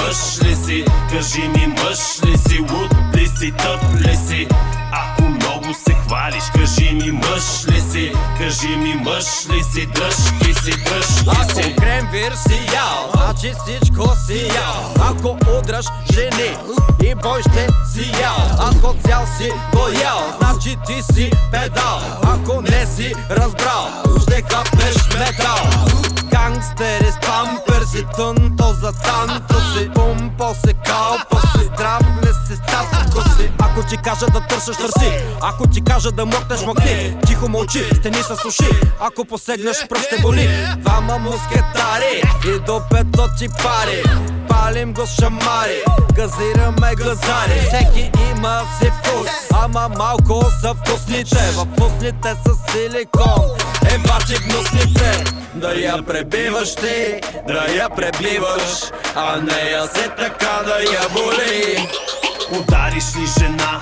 мъж ли си? Кажи ми, мъж ли си? Луд ли си? Тъп ли си? Ако много се хвалиш, кажи ми, мъж ли си? Кажи ми, мъж ли си? Дръжки си, дръжки си. Ако кремвир си ял, значи всичко си ял. Ако удръж жени и бой ще си ял. Ако цял си го ял, значи ти си педал. Ако не си разбрал, ще хапнеш метал. Гангстери с памперси, тънто за танто си. Пумпо си, калпо си, здрав ли си, татко си. Ако ти кажа да търсиш, търси. Ако ти кажа да мъкнеш, мъкни. Тихо мълчи, стени с уши. Ако посегнеш, пръв ще боли. Двама мускетари и до пето ти пари. Палим го с шамари, газираме газари. Всеки има си вкус, ама малко са вкусните. Във вкусните са силикон, бачи гнусните. Да я пребиваш ти, да я пребиваш, а нея се така да я боли. Удариш ли жена,